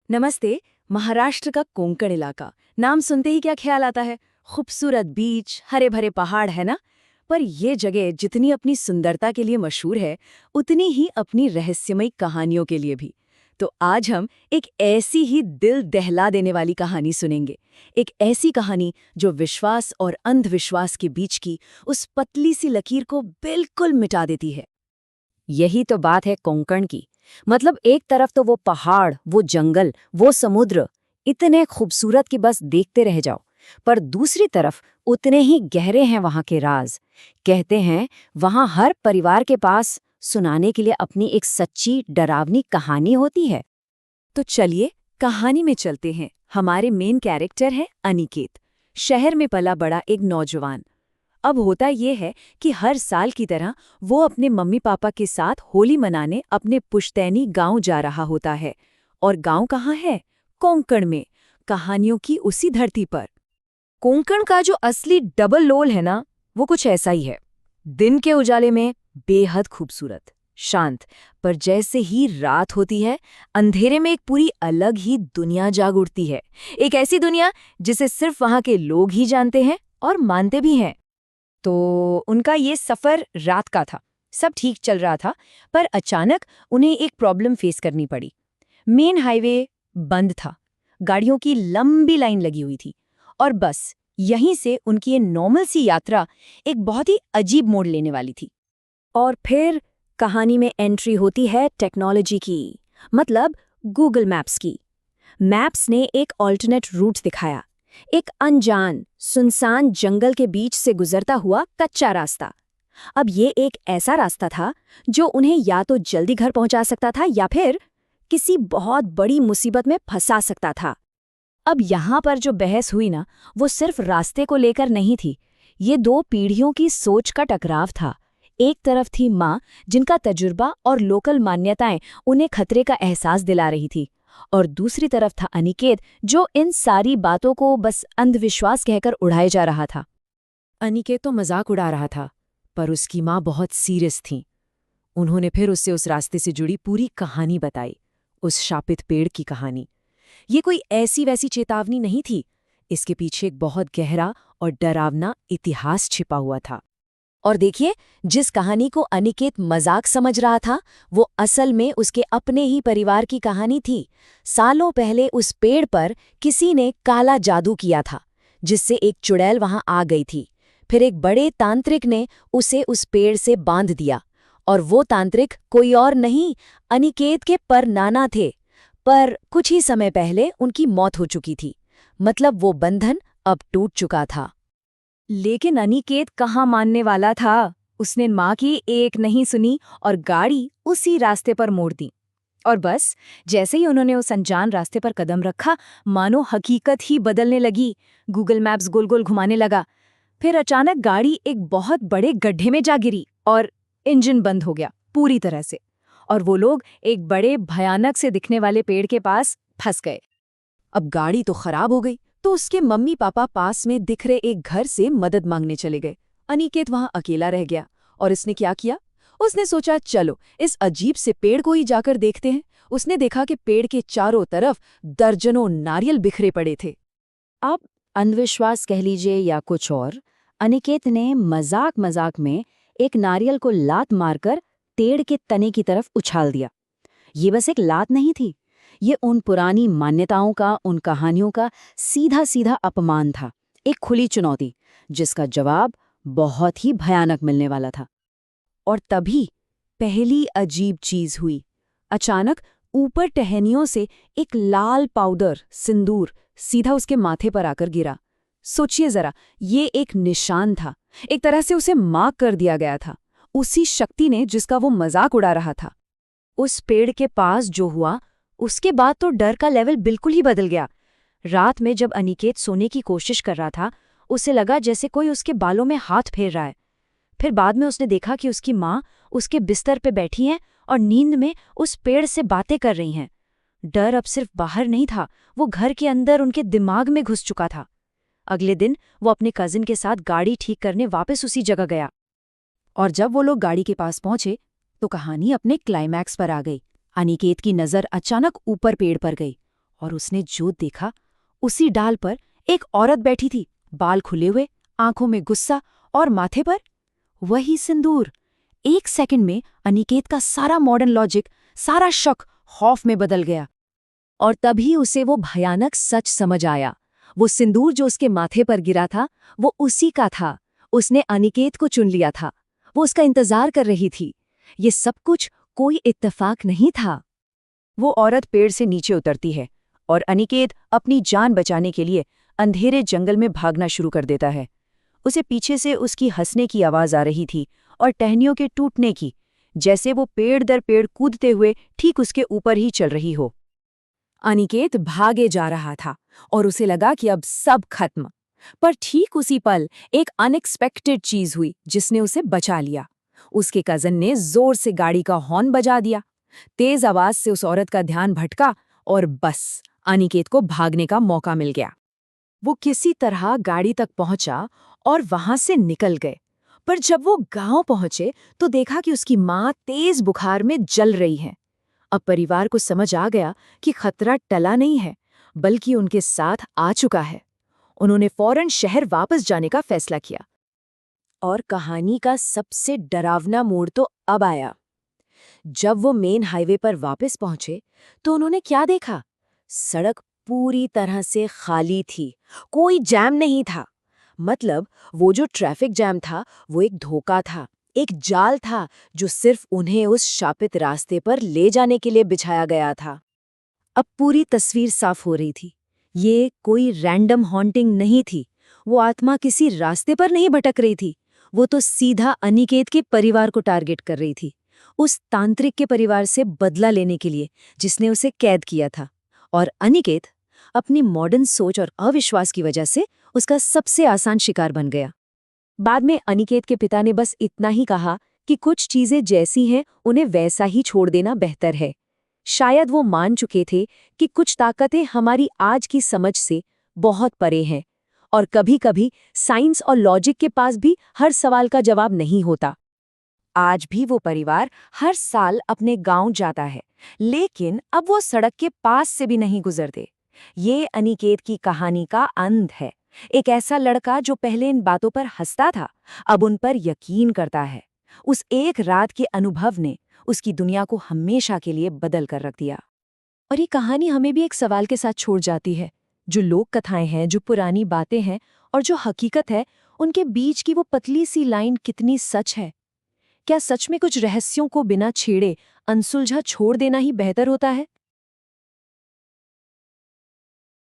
नमस्ते। महाराष्ट्र का कोंकण इलाका, नाम सुनते ही क्या ख्याल आता है? खूबसूरत बीच, हरे भरे पहाड़, है ना? पर ये जगह जितनी अपनी सुंदरता के लिए मशहूर है, उतनी ही अपनी रहस्यमयी कहानियों के लिए भी। तो आज हम एक ऐसी ही दिल दहला देने वाली कहानी सुनेंगे। एक ऐसी कहानी जो विश्वास और अंधविश्वास के बीच की उस पतली सी लकीर को बिल्कुल मिटा देती है। यही तो बात है कोंकण की। मतलब एक तरफ तो वो पहाड़, वो जंगल, वो समुद्र, इतने खूबसूरत कि बस देखते रह जाओ। पर दूसरी तरफ उतने ही गहरे हैं वहां के राज। कहते हैं वहां हर परिवार के पास सुनाने के लिए अपनी एक सच्ची डरावनी कहानी होती है। तो चलिए कहानी में चलते हैं। हमारे मेन कैरेक्टर है अनिकेत, शहर में पला बड़ा एक नौजवान। अब होता ये है कि हर साल की तरह वो अपने मम्मी पापा के साथ होली मनाने अपने पुश्तैनी गांव जा रहा होता है। और गांव कहाँ है? कोंकण में, कहानियों की उसी धरती पर। कोंकण का जो असली डबल लोल है ना, वो कुछ ऐसा ही है। दिन के उजाले में बेहद खूबसूरत, शांत, पर जैसे ही रात होती है, अंधेरे में एक पूरी अलग ही दुनिया जाग उठती है। एक ऐसी दुनिया जिसे सिर्फ वहां के लोग ही जानते हैं और मानते भी हैं। तो उनका ये सफ़र रात का था। सब ठीक चल रहा था, पर अचानक उन्हें एक प्रॉब्लम फेस करनी पड़ी। मेन हाईवे बंद था, गाड़ियों की लंबी लाइन लगी हुई थी। और बस यहीं से उनकी ये नॉर्मल सी यात्रा एक बहुत ही अजीब मोड़ लेने वाली थी। और फिर कहानी में एंट्री होती है टेक्नोलॉजी की, मतलब गूगल मैप्स की। मैप्स ने एक ऑल्टरनेट रूट दिखाया, एक अनजान, सुनसान जंगल के बीच से गुजरता हुआ कच्चा रास्ता। अब ये एक ऐसा रास्ता था जो उन्हें या तो जल्दी घर पहुंचा सकता था या फिर किसी बहुत बड़ी मुसीबत में फंसा सकता था। अब यहाँ पर जो बहस हुई ना, वो सिर्फ रास्ते को लेकर नहीं थी। ये दो पीढ़ियों की सोच का टकराव था। एक तरफ थी माँ, जिनका तजुर्बा और लोकल मान्यताएं उन्हें खतरे का एहसास दिला रही थी, और दूसरी तरफ था अनिकेत, जो इन सारी बातों को बस अंधविश्वास कहकर उड़ाए जा रहा था। अनिकेत तो मजाक उड़ा रहा था, पर उसकी माँ बहुत सीरियस थी। उन्होंने फिर उससे उस रास्ते से जुड़ी पूरी कहानी बताई, उस शापित पेड़ की कहानी। ये कोई ऐसी वैसी चेतावनी नहीं थी, इसके पीछे एक बहुत गहरा और डरावना इतिहास छिपा हुआ था। और देखिए, जिस कहानी को अनिकेत मजाक समझ रहा था, वो असल में उसके अपने ही परिवार की कहानी थी। सालों पहले उस पेड़ पर किसी ने काला जादू किया था, जिससे एक चुड़ैल वहां आ गई थी। फिर एक बड़े तांत्रिक ने उसे उस पेड़ से बांध दिया, और वो तांत्रिक कोई और नहीं, अनिकेत के परनाना थे। पर कुछ ही समय पहले उनकी मौत हो चुकी थी, मतलब वो बंधन अब टूट चुका था। लेकिन अनिकेत कहाँ मानने वाला था। उसने माँ की एक नहीं सुनी और गाड़ी उसी रास्ते पर मोड़ दी। और बस जैसे ही उन्होंने उस अनजान रास्ते पर कदम रखा, मानो हकीकत ही बदलने लगी। गूगल मैप्स गोल गोल घुमाने लगा। फिर अचानक गाड़ी एक बहुत बड़े गड्ढे में जा गिरी और इंजन बंद हो गया पूरी तरह से। और वो लोग एक बड़े भयानक से दिखने वाले पेड़ के पास फंस गए। अब गाड़ी तो खराब हो गई, तो उसके मम्मी पापा पास में दिख रहे एक घर से मदद मांगने चले गए। अनिकेत वहां अकेला रह गया, और इसने क्या किया? उसने सोचा चलो इस अजीब से पेड़ को ही जाकर देखते हैं। उसने देखा कि पेड़ के चारों तरफ दर्जनों नारियल बिखरे पड़े थे। अब अंधविश्वास कह लीजिए या कुछ और, अनिकेत ने मजाक मजाक में एक नारियल को लात मारकर पेड़ के तने की तरफ उछाल दिया। ये बस एक लात नहीं थी, ये उन पुरानी मान्यताओं का, उन कहानियों का सीधा सीधा अपमान था। एक खुली चुनौती, जिसका जवाब बहुत ही भयानक मिलने वाला था। और तभी पहली अजीब चीज हुई। अचानक ऊपर टहनियों से एक लाल पाउडर, सिंदूर, सीधा उसके माथे पर आकर गिरा। सोचिए जरा, ये एक निशान था। एक तरह से उसे मार्क कर दिया गया था, उसी शक्ति ने जिसका वो मजाक उड़ा रहा था। उस पेड़ के पास जो हुआ, उसके बाद तो डर का लेवल बिल्कुल ही बदल गया। रात में जब अनिकेत सोने की कोशिश कर रहा था, उसे लगा जैसे कोई उसके बालों में हाथ फेर रहा है। फिर बाद में उसने देखा कि उसकी माँ उसके बिस्तर पे बैठी हैं और नींद में उस पेड़ से बातें कर रही हैं। डर अब सिर्फ बाहर नहीं था, वो घर के अंदर उनके दिमाग में घुस चुका था। अगले दिन वो अपने कजिन के साथ गाड़ी ठीक करने वापस उसी जगह गया। और जब वो लोग गाड़ी के पास पहुंचे, तो कहानी अपने क्लाइमैक्स पर आ गई। अनिकेत की नज़र अचानक ऊपर पेड़ पर गई, और उसने जो देखा, उसी डाल पर एक औरत बैठी थी, बाल खुले हुए, आंखों में गुस्सा और माथे पर वही सिंदूर। एक सेकंड में अनिकेत का सारा मॉडर्न लॉजिक, सारा शक खौफ में बदल गया। और तभी उसे वो भयानक सच समझ आया। वो सिंदूर जो उसके माथे पर गिरा था, वो उसी का था। उसने अनिकेत को चुन लिया था। वो उसका इंतजार कर रही थी। ये सब कुछ कोई इत्तेफाक नहीं था। वो औरत पेड़ से नीचे उतरती है और अनिकेत अपनी जान बचाने के लिए अंधेरे जंगल में भागना शुरू कर देता है। उसे पीछे से उसकी हंसने की आवाज आ रही थी और टहनियों के टूटने की, जैसे वो पेड़ दर पेड़ कूदते हुए ठीक उसके ऊपर ही चल रही हो। अनिकेत भागे जा रहा था और उसे लगा कि अब सब खत्म। पर ठीक उसी पल एक अनएक्सपेक्टेड चीज हुई जिसने उसे बचा लिया। उसके कजन ने जोर से गाड़ी का हॉर्न बजा दिया। तेज आवाज से उस औरत का ध्यान भटका और बस अनिकेत को भागने का मौका मिल गया। वो किसी तरह गाड़ी तक पहुंचा और वहां से निकल गए। पर जब वो गांव पहुंचे तो देखा कि उसकी मां तेज बुखार में जल रही है। अब परिवार को समझ आ गया कि खतरा टला नहीं है, बल्कि उनके साथ आ चुका है। उन्होंने फौरन शहर वापस जाने का फैसला किया। और कहानी का सबसे डरावना मोड़ तो अब आया। जब वो मेन हाईवे पर वापस पहुंचे तो उन्होंने क्या देखा? सड़क पूरी तरह से खाली थी। कोई जैम नहीं था। मतलब वो जो ट्रैफिक जैम था वो एक धोखा था, एक जाल था जो सिर्फ उन्हें उस शापित रास्ते पर ले जाने के लिए बिछाया गया था। अब पूरी तस्वीर साफ हो रही थी। ये कोई रैंडम हॉन्टिंग नहीं थी। वो आत्मा किसी रास्ते पर नहीं भटक रही थी। वो तो सीधा अनिकेत के परिवार को टारगेट कर रही थी, उस तांत्रिक के परिवार से बदला लेने के लिए जिसने उसे कैद किया था। और अनिकेत अपनी मॉडर्न सोच और अविश्वास की वजह से उसका सबसे आसान शिकार बन गया। बाद में अनिकेत के पिता ने बस इतना ही कहा कि कुछ चीजें जैसी हैं उन्हें वैसा ही छोड़ देना बेहतर है। शायद वो मान चुके थे कि कुछ ताकतें हमारी आज की समझ से बहुत परे हैं और कभी-कभी साइंस और लॉजिक के पास भी हर सवाल का जवाब नहीं होता। आज भी वो परिवार हर साल अपने गांव जाता है, लेकिन अब वो सड़क के पास से भी नहीं गुजरते। ये अनिकेत की कहानी का अंत है। एक ऐसा लड़का जो पहले इन बातों पर हंसता था, अब उन पर यकीन करता है। उस एक रात के अनुभव ने उसकी दुनिया को हमेशा के लिए बदल कर रख दिया। और ये कहानी हमें भी एक सवाल के साथ छोड़ जाती है। जो लोक कथाएं हैं, जो पुरानी बातें हैं और जो हकीकत है, उनके बीच की वो पतली सी लाइन कितनी सच है? क्या सच में कुछ रहस्यों को बिना छेड़े अनसुलझा छोड़ देना ही बेहतर होता है?